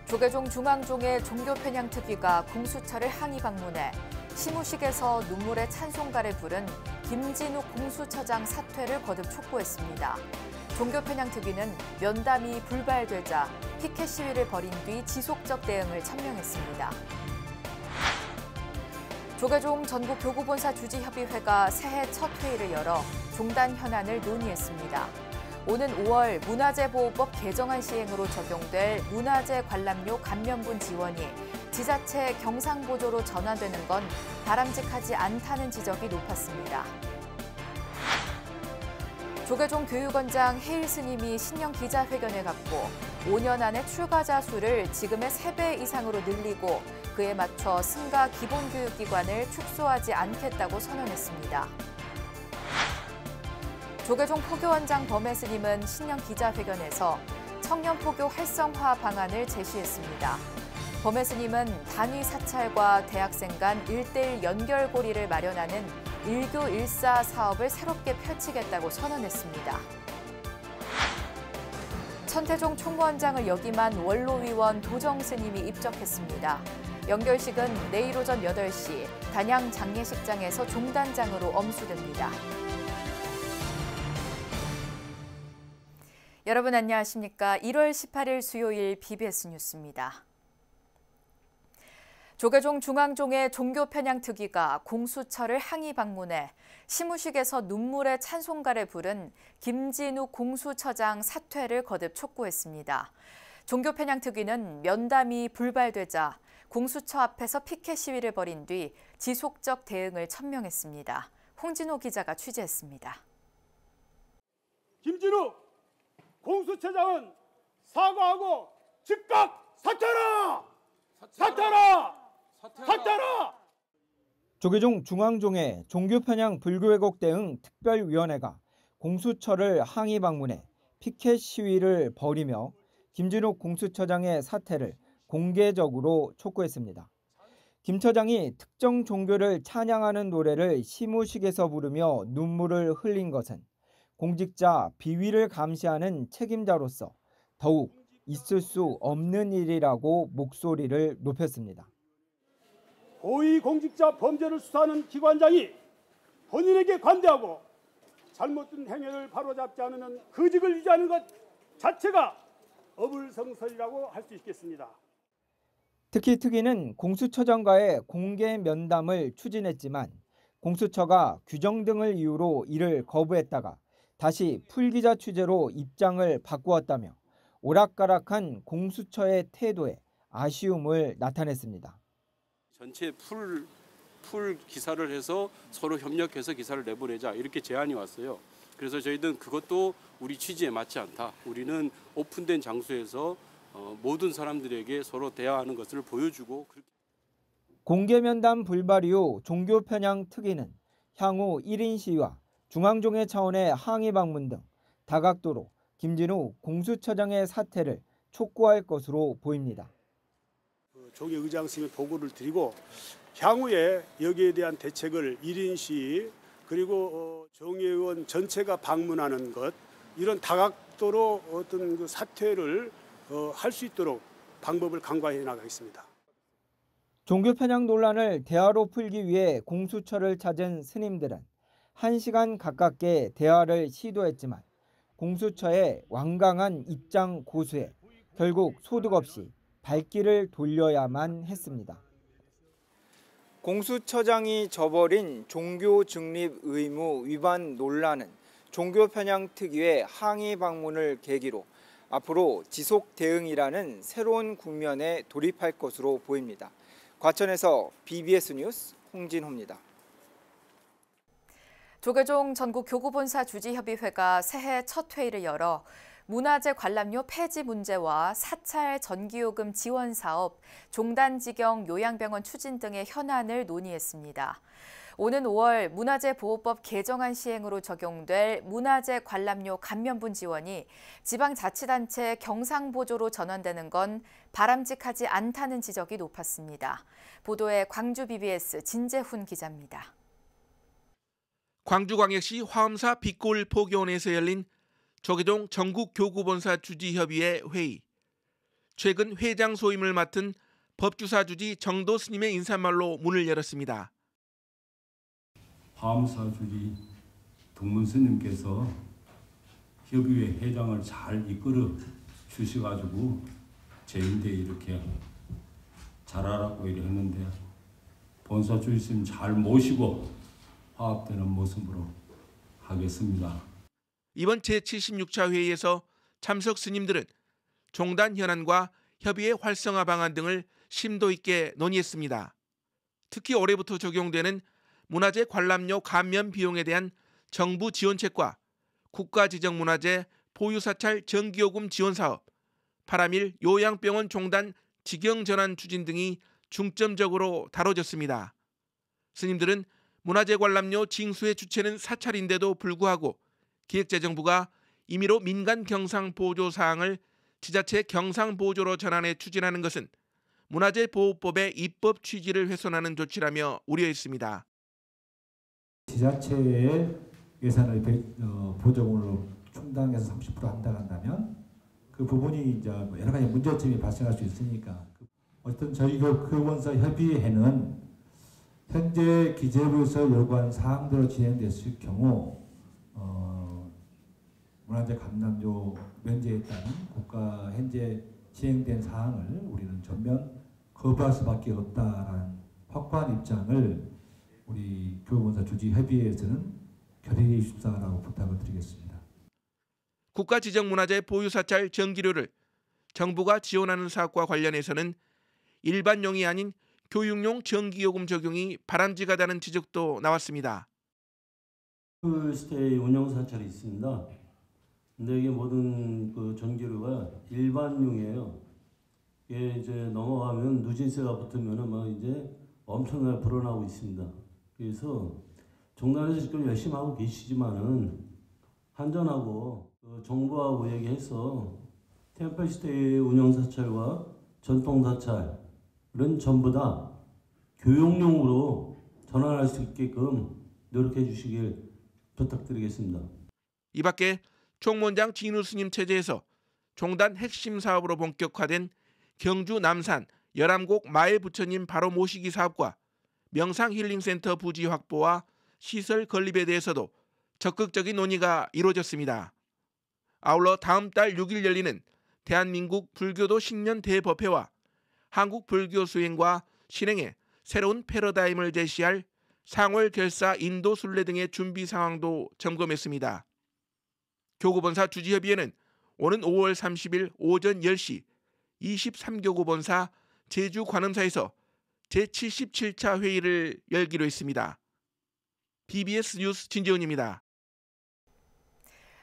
조계종 중앙종의 종교 편향 특위가 공수처를 항의 방문해 시무식에서 눈물의 찬송가를 부른 김진욱 공수처장 사퇴를 거듭 촉구했습니다. 종교 편향 특위는 면담이 불발되자 피켓 시위를 벌인 뒤 지속적 대응을 천명했습니다. 조계종 전국 교구본사 주지협의회가 새해 첫 회의를 열어 종단 현안을 논의했습니다. 오는 5월 문화재보호법 개정안 시행으로 적용될 문화재 관람료 감면분 지원이 지자체 경상보조로 전환되는 건 바람직하지 않다는 지적이 높았습니다. 조계종 교육원장 해일 스님이 신년 기자회견을 갖고 5년 안에 출가자 수를 지금의 3배 이상으로 늘리고 그에 맞춰 승가 기본교육기관을 축소하지 않겠다고 선언했습니다. 조계종 포교원장 범해 스님은 신년 기자회견에서 청년 포교 활성화 방안을 제시했습니다. 범해 스님은 단위 사찰과 대학생 간 1:1 연결고리를 마련하는 일교 일사 사업을 새롭게 펼치겠다고 선언했습니다. 천태종 총무원장을 역임한 원로위원 도정 스님이 입적했습니다. 연결식은 내일 오전 8시 단양 장례식장에서 종단장으로 엄수됩니다. 여러분 안녕하십니까? 1월 18일 수요일 BBS 뉴스입니다. 조계종 중앙종의 종교 편향 특위가 공수처를 항의 방문해 시무식에서 눈물의 찬송가를 부른 김진욱 공수처장 사퇴를 거듭 촉구했습니다. 종교 편향 특위는 면담이 불발되자 공수처 앞에서 피켓 시위를 벌인 뒤 지속적 대응을 천명했습니다. 홍진호 기자가 취재했습니다. 김진욱 공수처장은 사과하고 즉각 사퇴하라! 사퇴하라! 사퇴하라! 조계종 중앙종의 종교 편향 불교 왜곡 대응 특별위원회가 공수처를 항의 방문해 피켓 시위를 벌이며 김진욱 공수처장의 사퇴를 공개적으로 촉구했습니다. 김 처장이 특정 종교를 찬양하는 노래를 시무식에서 부르며 눈물을 흘린 것은 공직자 비위를 감시하는 책임자로서 더욱 있을 수 없는 일이라고 목소리를 높였습니다. 고위공직자 범죄를 수사하는 기관장이 본인에게 관대하고 잘못된 행위를 바로잡지 않으면 그직을 유지하는 것 자체가 어불성설이라고 할 수 있겠습니다. 특히 특위는 공수처장과의 공개 면담을 추진했지만 공수처가 규정 등을 이유로 이를 거부했다가 다시 풀기자 취재로 입장을 바꾸었다며 오락가락한 공수처의 태도에 아쉬움을 나타냈습니다. 전체 풀 기사를 해서 서로 협력해서 기사를 내보내자 이렇게 제안이 왔어요. 그래서 저희는 그것도 우리 취지에 맞지 않다. 우리는 오픈된 장소에서 모든 사람들에게 서로 대화하는 것을 보여주고. 공개 면담 불발 이후 종교 편향 특위는 향후 1인 시위와 중앙종회 차원의 항의 방문 등 다각도로 김진욱 공수처장의 사퇴를 촉구할 것으로 보입니다. 종의 의장님의 보고를 드리고 향후에 여기에 대한 대책을 1인 시위 그리고 종의원 전체가 방문하는 것 이런 다각도로 어떤 그 사퇴를 할 수 있도록 방법을 강구해 나가겠습니다. 종교 편향 논란을 대화로 풀기 위해 공수처를 찾은 스님들은 1시간 가깝게 대화를 시도했지만 공수처의 완강한 입장 고수에 결국 소득 없이 발길을 돌려야만 했습니다. 공수처장이 저버린 종교 중립 의무 위반 논란은 종교 편향 특위의 항의 방문을 계기로 앞으로 지속 대응이라는 새로운 국면에 돌입할 것으로 보입니다. 과천에서 BBS 뉴스 홍진호입니다. 조계종 전국 교구본사 주지협의회가 새해 첫 회의를 열어 문화재 관람료 폐지 문제와 사찰 전기요금 지원 사업, 종단지경 요양병원 추진 등의 현안을 논의했습니다. 오는 5월 문화재보호법 개정안 시행으로 적용될 문화재 관람료 감면분 지원이 지방자치단체 경상보조로 전환되는 건 바람직하지 않다는 지적이 높았습니다. 보도에 광주 BBS 진재훈 기자입니다. 광주광역시 화엄사 빛골 포교원에서 열린 조계종 전국교구본사 주지협의회 회의. 최근 회장 소임을 맡은 법주사 주지 정도 스님의 인사말로 문을 열었습니다. 화엄사 주지 동문 스님께서 협의회 회장을 잘 이끌어 주셔가지고 제인대 이렇게 잘하라고 이렇게 했는데 본사 주지 스님 잘 모시고 화합되는 모습으로 하겠습니다. 이번 제76차 회의에서 참석 스님들은 종단 현안과 협의회 활성화 방안 등을 심도 있게 논의했습니다. 특히 올해부터 적용되는 문화재 관람료 감면 비용에 대한 정부 지원책과 국가지정문화재 보유사찰 정기요금 지원 사업, 8.1 요양병원 종단 직영전환 추진 등이 중점적으로 다뤄졌습니다. 스님들은 문화재 관람료 징수의 주체는 사찰인데도 불구하고 기획재정부가 임의로 민간 경상보조 사항을 지자체 경상보조로 전환해 추진하는 것은 문화재보호법의 입법 취지를 훼손하는 조치라며 우려했습니다. 지자체의 예산을 보조금으로 충당해서 30% 한다면 그 부분이 이제 여러 가지 문제점이 발생할 수 있으니까 어쨌든 저희 교원사 협의회는 현재 기재부에서 요구한 사항대로 진행됐을 경우 문화재 감람료 면제에 따른 국가 현재 진행된 사항을 우리는 전면 거부할 수밖에 없다라는 확고한 입장을 우리 교원사 주지협의회에서는 결의해 주십사라고 부탁을 드리겠습니다. 국가지정문화재 보유사찰 정기료를 정부가 지원하는 사업과 관련해서는 일반용이 아닌 교육용 정기요금 적용이 바람직하다는 지적도 나왔습니다. 스테이 운영사찰이 있습니다. 근데 이게 모든 그 전기료가 일반용이에요. 이게 이제 넘어가면 누진세가 붙으면은 막 이제 엄청나게 불어나고 있습니다. 그래서 종단에서 지금 열심히 하고 계시지만은 한전하고 그 정부하고 얘기해서 템플스테이 운영사찰과 전통사찰은 전부 다 교육용으로 전환할 수 있게끔 노력해 주시길 부탁드리겠습니다. 이 밖에 총무원장 진우 스님 체제에서 종단 핵심 사업으로 본격화된 경주 남산 열암곡 마을 부처님 바로 모시기 사업과 명상 힐링센터 부지 확보와 시설 건립에 대해서도 적극적인 논의가 이루어졌습니다. 아울러 다음 달 6일 열리는 대한민국 불교도 신년 대법회와 한국 불교 수행과 실행에 새로운 패러다임을 제시할 상월 결사 인도 순례 등의 준비 상황도 점검했습니다. 교구본사 주지협의회는 오는 5월 30일 오전 10시 23교구본사 제주관음사에서 제77차 회의를 열기로 했습니다. BBS 뉴스 진재훈입니다.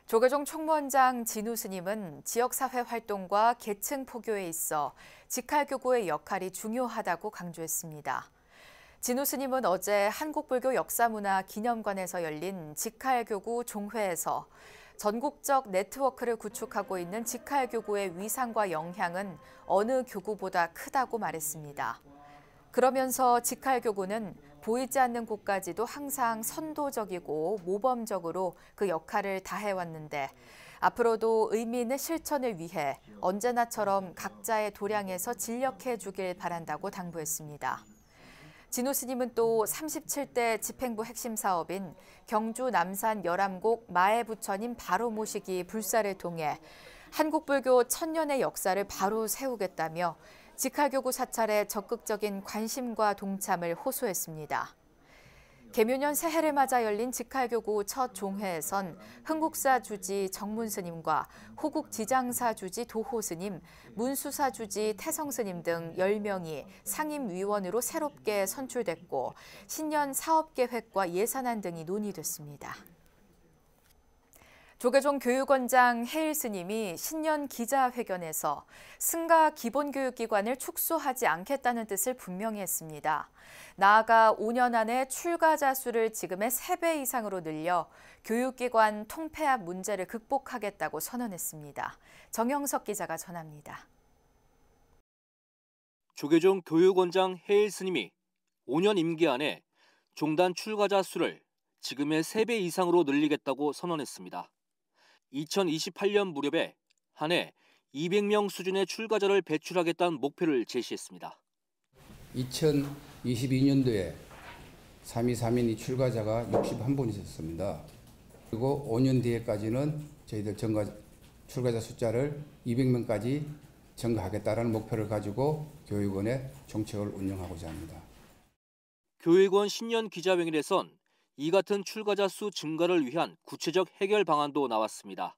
조계종 총무원장 진우 스님은 지역사회 활동과 계층 포교에 있어 직할교구의 역할이 중요하다고 강조했습니다. 진우 스님은 어제 한국불교 역사문화기념관에서 열린 직할교구 종회에서 전국적 네트워크를 구축하고 있는 직할교구의 위상과 영향은 어느 교구보다 크다고 말했습니다. 그러면서 직할교구는 보이지 않는 곳까지도 항상 선도적이고 모범적으로 그 역할을 다해왔는데 앞으로도 의미 있는 실천을 위해 언제나처럼 각자의 도량에서 진력해 주길 바란다고 당부했습니다. 진우 스님은 또 37대 집행부 핵심 사업인 경주 남산 열암곡 마애 부처님 바로 모시기 불사를 통해 한국불교 1000년의 역사를 바로 세우겠다며 직할교구 사찰에 적극적인 관심과 동참을 호소했습니다. 계묘년 새해를 맞아 열린 직할교구 첫 종회에선 흥국사 주지 정문스님과 호국 지장사 주지 도호스님, 문수사 주지 태성스님 등 10명이 상임위원으로 새롭게 선출됐고 신년 사업계획과 예산안 등이 논의됐습니다. 조계종 교육원장 해일 스님이 신년 기자회견에서 승가 기본교육기관을 축소하지 않겠다는 뜻을 분명히 했습니다. 나아가 5년 안에 출가자 수를 지금의 3배 이상으로 늘려 교육기관 통폐합 문제를 극복하겠다고 선언했습니다. 정영석 기자가 전합니다. 조계종 교육원장 해일 스님이 5년 임기 안에 종단 출가자 수를 지금의 3배 이상으로 늘리겠다고 선언했습니다. 2028년 무렵에 한 해 200명 수준의 출가자를 배출하겠다는 목표를 제시했습니다. 2022년도에 3232 출가자가 61분 있었습니다. 그리고 5년 뒤에까지는 저희들 출가자 숫자를 200명까지 증가하겠다는 목표를 가지고 교육원의 정책을 운영하고자 합니다. 교육원 신년 기자회견에선 이 같은 출가자 수 증가를 위한 구체적 해결 방안도 나왔습니다.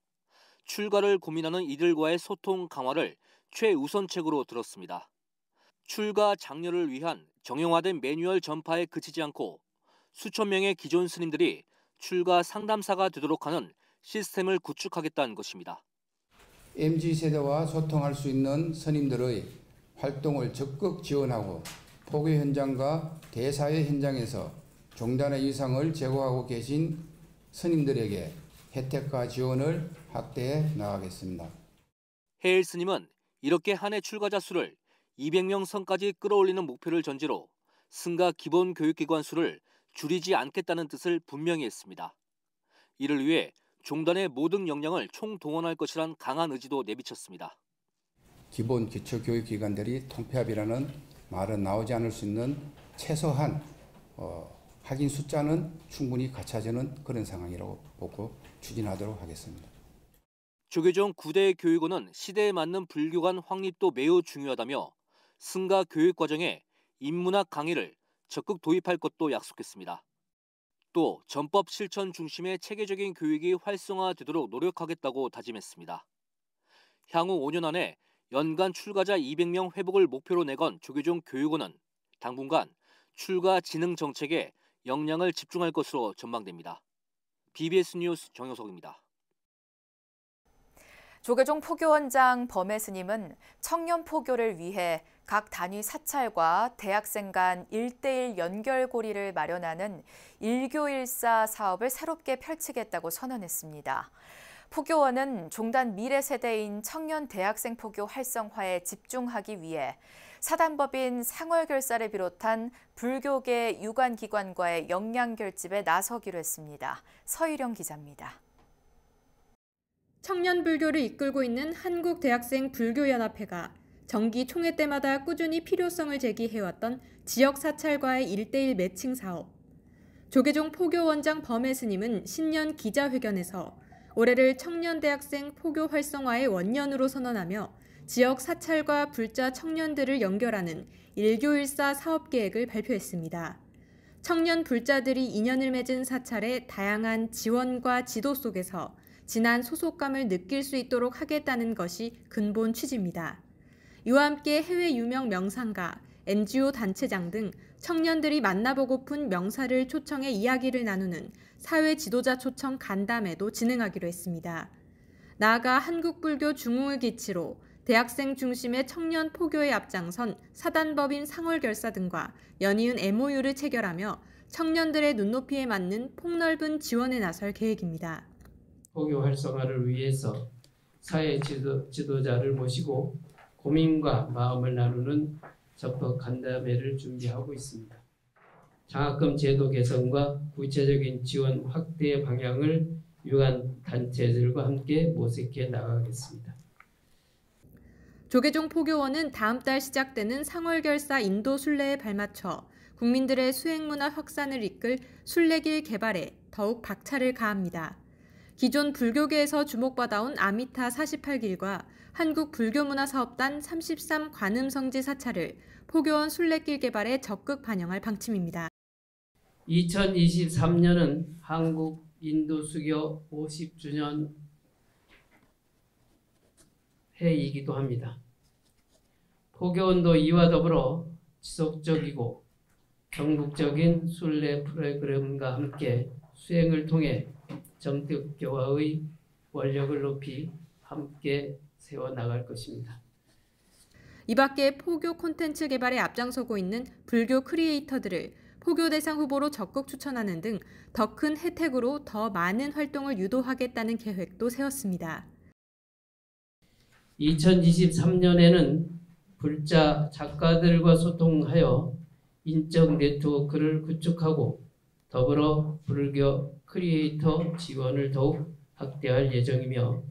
출가를 고민하는 이들과의 소통 강화를 최우선책으로 들었습니다. 출가 장려를 위한 정형화된 매뉴얼 전파에 그치지 않고 수천 명의 기존 스님들이 출가 상담사가 되도록 하는 시스템을 구축하겠다는 것입니다. MZ세대와 소통할 수 있는 스님들의 활동을 적극 지원하고 포교 현장과 대사회 현장에서 종단의 위상을 제고하고 계신 스님들에게 혜택과 지원을 확대해 나가겠습니다. 해일 스님은 이렇게 한 해 출가자 수를 200명 선까지 끌어올리는 목표를 전제로 승가 기본 교육기관 수를 줄이지 않겠다는 뜻을 분명히 했습니다. 이를 위해 종단의 모든 역량을 총동원할 것이란 강한 의지도 내비쳤습니다. 기본 기초교육기관들이 통폐합이라는 말은 나오지 않을 수 있는 최소한 확인 숫자는 충분히 갖춰지는 그런 상황이라고 보고 추진하도록 하겠습니다. 조계종 9대 교육원은 시대에 맞는 불교관 확립도 매우 중요하다며 승가 교육 과정에 인문학 강의를 적극 도입할 것도 약속했습니다. 또 전법 실천 중심의 체계적인 교육이 활성화되도록 노력하겠다고 다짐했습니다. 향후 5년 안에 연간 출가자 200명 회복을 목표로 내건 조계종 교육원은 당분간 출가 진흥 정책에 역량을 집중할 것으로 전망됩니다. BBS 뉴스 정효석입니다. 조계종 포교원장 범해 스님은 청년 포교를 위해 각 단위 사찰과 대학생 간 1:1 연결고리를 마련하는 일교일사 사업을 새롭게 펼치겠다고 선언했습니다. 포교원은 종단 미래 세대인 청년 대학생 포교 활성화에 집중하기 위해 사단법인 상월결사를 비롯한 불교계 유관기관과의 역량 결집에 나서기로 했습니다. 서유령 기자입니다. 청년 불교를 이끌고 있는 한국대학생 불교연합회가 정기 총회 때마다 꾸준히 필요성을 제기해왔던 지역 사찰과의 1:1 매칭 사업. 조계종 포교원장 범해 스님은 신년 기자회견에서 올해를 청년 대학생 포교 활성화의 원년으로 선언하며 지역 사찰과 불자 청년들을 연결하는 일교일사 사업 계획을 발표했습니다. 청년 불자들이 인연을 맺은 사찰의 다양한 지원과 지도 속에서 진한 소속감을 느낄 수 있도록 하겠다는 것이 근본 취지입니다. 이와 함께 해외 유명 명상가, NGO 단체장 등 청년들이 만나보고픈 명사를 초청해 이야기를 나누는 사회 지도자 초청 간담회도 진행하기로 했습니다. 나아가 한국불교 중흥을 기치로 대학생 중심의 청년 포교에 앞장선 사단법인 상월결사 등과 연이은 MOU를 체결하며 청년들의 눈높이에 맞는 폭넓은 지원에 나설 계획입니다. 포교 활성화를 위해서 사회 지도자를 모시고 고민과 마음을 나누는 적극 간담회를 준비하고 있습니다. 장학금 제도 개선과 구체적인 지원 확대 방향을 유관 단체들과 함께 모색해 나가겠습니다. 조계종 포교원은 다음 달 시작되는 상월결사 인도 순례에 발맞춰 국민들의 수행문화 확산을 이끌 순례길 개발에 더욱 박차를 가합니다. 기존 불교계에서 주목받아온 아미타 48길과 한국불교문화사업단 33 관음성지 사찰을 포교원 순례길 개발에 적극 반영할 방침입니다. 2023년은 한국 인도 수교 50주년 해이기도 합니다. 포교원도 이와 더불어 지속적이고 전국적인 순례 프로그램과 함께 수행을 통해 정득교화의 원력을 높이 함께 세워나갈 것입니다. 이 밖에 포교 콘텐츠 개발에 앞장서고 있는 불교 크리에이터들을 포교 대상 후보로 적극 추천하는 등 더 큰 혜택으로 더 많은 활동을 유도하겠다는 계획도 세웠습니다. 2023년에는 불자 작가들과 소통하여 인적 네트워크를 구축하고 더불어 불교 크리에이터 지원을 더욱 확대할 예정이며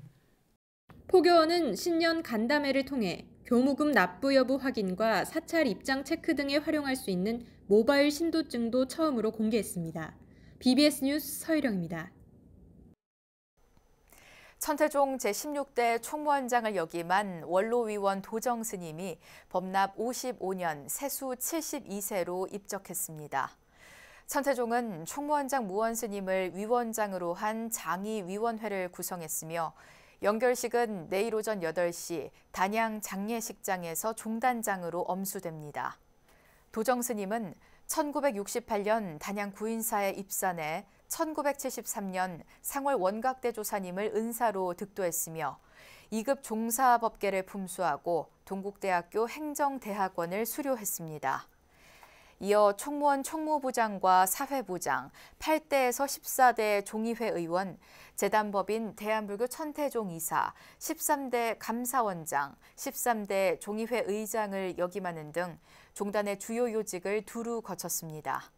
포교원은 신년 간담회를 통해 교무금 납부 여부 확인과 사찰 입장 체크 등에 활용할 수 있는 모바일 신도증도 처음으로 공개했습니다. BBS 뉴스 서유령입니다. 천태종 제16대 총무원장을 역임한 원로위원 도정 스님이 법납 55년 세수 72세로 입적했습니다. 천태종은 총무원장 무원 스님을 위원장으로 한 장의위원회를 구성했으며 연결식은 내일 오전 8시 단양 장례식장에서 종단장으로 엄수됩니다. 도정 스님은 1968년 단양 구인사에 입산해 1973년 상월 원각대 조사님을 은사로 득도했으며 2급 종사법계를 품수하고 동국대학교 행정대학원을 수료했습니다. 이어 총무원 총무부장과 사회부장, 8대에서 14대 종의회 의원, 재단법인 대한불교 천태종 이사, 13대 감사원장, 13대 종의회 의장을 역임하는 등 종단의 주요 요직을 두루 거쳤습니다.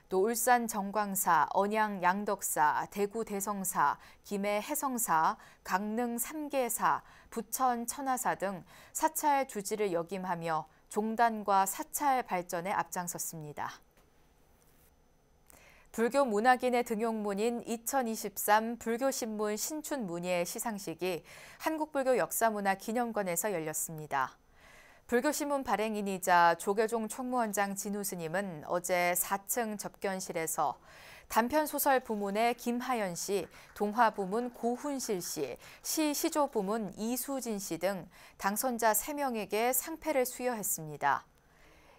또 울산 정광사, 언양 양덕사, 대구 대성사, 김해 해성사, 강릉 삼계사, 부천 천하사 등 사찰 주지를 역임하며 종단과 사찰 발전에 앞장섰습니다. 불교 문학인의 등용문인 2023 불교신문 신춘문예 시상식이 한국불교 역사문화기념관에서 열렸습니다. 불교신문 발행인이자 조계종 총무원장 진우 스님은 어제 4층 접견실에서 단편소설 부문의 김하연 씨, 동화 부문 고훈실 씨, 시 시조 부문 이수진 씨 등 당선자 3명에게 상패를 수여했습니다.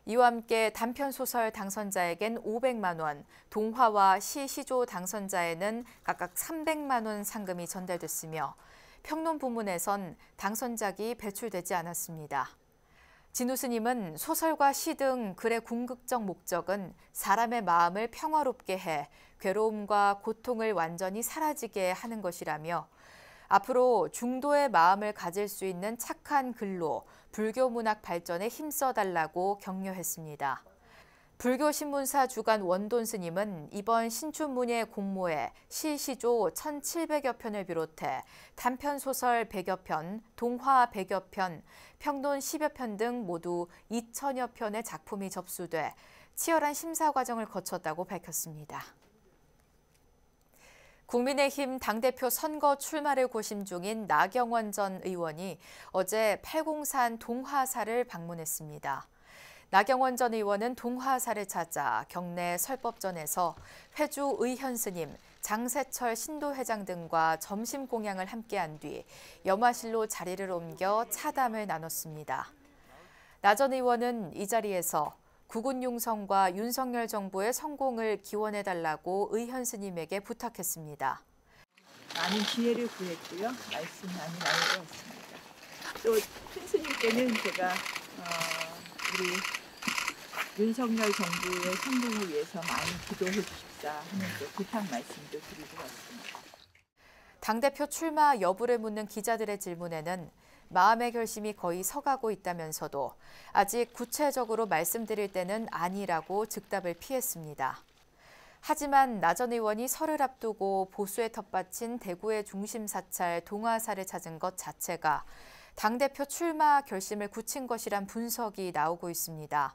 이와 함께 단편소설 당선자에겐 500만 원, 동화와 시 시조 당선자에는 각각 300만 원 상금이 전달됐으며 평론 부문에선 당선작이 배출되지 않았습니다. 진우 스님은 소설과 시 등 글의 궁극적 목적은 사람의 마음을 평화롭게 해 괴로움과 고통을 완전히 사라지게 하는 것이라며 앞으로 중도의 마음을 가질 수 있는 착한 글로 불교 문학 발전에 힘써달라고 격려했습니다. 불교신문사 주간 원돈 스님은 이번 신춘문예 공모에 시, 시조 1,700여 편을 비롯해 단편소설 100여 편, 동화 100여 편, 평론 10여 편 등 모두 2,000여 편의 작품이 접수돼 치열한 심사 과정을 거쳤다고 밝혔습니다. 국민의힘 당대표 선거 출마를 고심 중인 나경원 전 의원이 어제 팔공산 동화사를 방문했습니다. 나경원 전 의원은 동화사를 찾아 경내 설법전에서 회주 의현 스님, 장세철 신도회장 등과 점심 공양을 함께한 뒤 염화실로 자리를 옮겨 차담을 나눴습니다. 나 전 의원은 이 자리에서 국군 융성과 윤석열 정부의 성공을 기원해달라고 의현 스님에게 부탁했습니다. 많은 기회를 구했고요. 말씀 많이 나누었습니다. 또 큰 스님께는 제가 우리 윤석열 정부의 성공을 위해서 많이 기도해 주십사 하는 또 부탁 말씀도 드리고 왔습니다. 당대표 출마 여부를 묻는 기자들의 질문에는 마음의 결심이 거의 서가고 있다면서도 아직 구체적으로 말씀드릴 때는 아니라고 즉답을 피했습니다. 하지만 나 전 의원이 설을 앞두고 보수의 텃밭인 대구의 중심 사찰 동화사를 찾은 것 자체가 당대표 출마 결심을 굳힌 것이란 분석이 나오고 있습니다.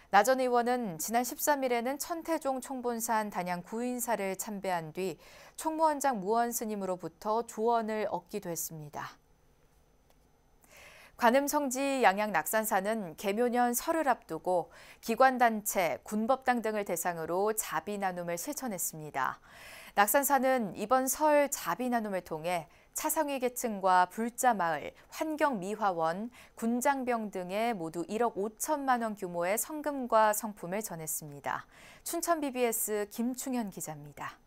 나 전 의원은 지난 13일에는 천태종 총본산 단양 구인사를 참배한 뒤 총무원장 무원 스님으로부터 조언을 얻기도 했습니다. 관음성지 양양 낙산사는 개묘년 설을 앞두고 기관단체, 군법당 등을 대상으로 자비 나눔을 실천했습니다. 낙산사는 이번 설 자비 나눔을 통해 차상위 계층과 불자마을, 환경미화원, 군장병 등에 모두 1억 5천만 원 규모의 성금과 성품을 전했습니다. 춘천 BBS 김충현 기자입니다.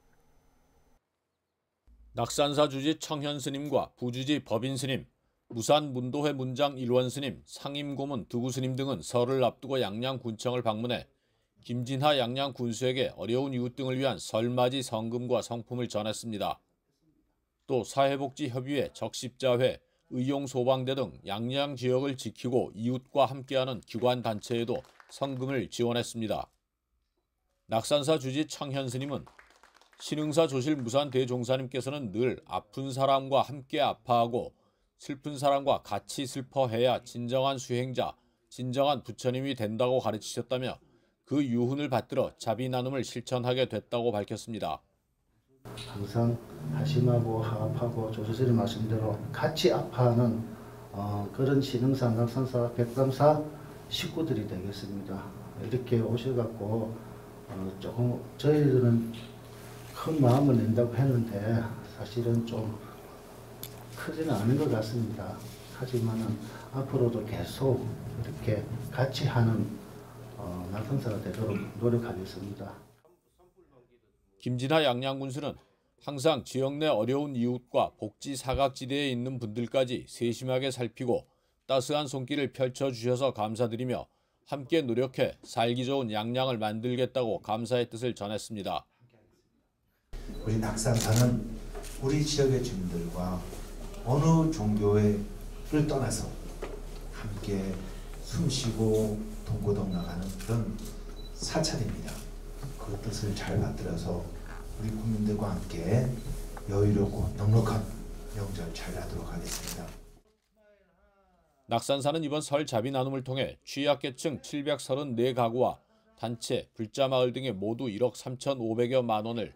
낙산사 주지 청현 스님과 부주지 법인 스님, 무산 문도회 문장 일원 스님, 상임 고문 두구 스님 등은 설을 앞두고 양양군청을 방문해 김진하 양양 군수에게 어려운 이웃 등을 위한 설맞이 성금과 성품을 전했습니다. 또 사회복지협의회, 적십자회, 의용소방대 등 양양 지역을 지키고 이웃과 함께하는 기관단체에도 성금을 지원했습니다. 낙산사 주지 청현 스님은 신흥사 조실 무산 대종사님께서는 늘 아픈 사람과 함께 아파하고 슬픈 사람과 같이 슬퍼해야 진정한 수행자, 진정한 부처님이 된다고 가르치셨다며 그 유훈을 받들어 자비 나눔을 실천하게 됐다고 밝혔습니다. 항상 하심하고 하합하고 조조선의 말씀대로 같이 아파하는 그런 신흥사, 낙산사, 백담사 식구들이 되겠습니다. 이렇게 오셔갖고 조금 저희들은 큰 마음을 낸다고 했는데 사실은 좀 크지는 않은 것 같습니다. 하지만은 앞으로도 계속 이렇게 같이 하는 낙산사가 되도록 노력하겠습니다. 김진하 양양군수는 항상 지역 내 어려운 이웃과 복지 사각지대에 있는 분들까지 세심하게 살피고 따스한 손길을 펼쳐주셔서 감사드리며 함께 노력해 살기 좋은 양양을 만들겠다고 감사의 뜻을 전했습니다. 우리 낙산사는 우리 지역의 주민들과 어느 종교를 떠나서 함께 숨쉬고 동고동락하는 그런 사찰입니다. 그 뜻을 잘 받들어서 우리 국민들과 함께 여유롭고 넉넉한 명절 잘 하도록 하겠습니다. 낙산사는 이번 설 자비 나눔을 통해 취약계층 734가구와 단체, 불자마을 등에 모두 1억 3,500여만 원을,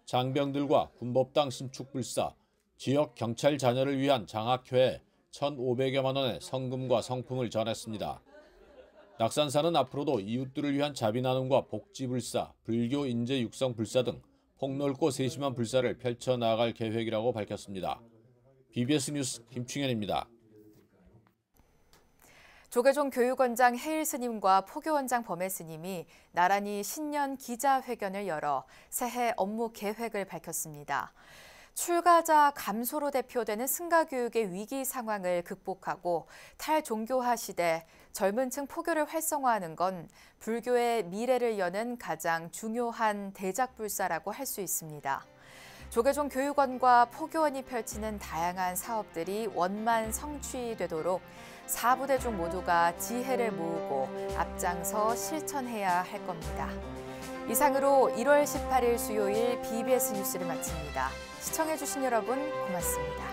장병들과 군법당 신축불사, 지역 경찰 자녀를 위한 장학회에 1,500여만 원의 성금과 성품을 전했습니다. 낙산사는 앞으로도 이웃들을 위한 자비 나눔과 복지불사, 불교 인재 육성 불사 등 폭넓고 세심한 불사를 펼쳐나갈 계획이라고 밝혔습니다. BBS 뉴스 김충현입니다. 조계종 교육원장 해일 스님과 포교원장 범해 스님이 나란히 신년 기자회견을 열어 새해 업무 계획을 밝혔습니다. 출가자 감소로 대표되는 승가교육의 위기 상황을 극복하고 탈종교화 시대 젊은 층 포교를 활성화하는 건 불교의 미래를 여는 가장 중요한 대작불사라고 할 수 있습니다. 조계종 교육원과 포교원이 펼치는 다양한 사업들이 원만 성취되도록 4부대중 모두가 지혜를 모으고 앞장서 실천해야 할 겁니다. 이상으로 1월 18일 수요일 BBS 뉴스를 마칩니다. 시청해주신 여러분 고맙습니다.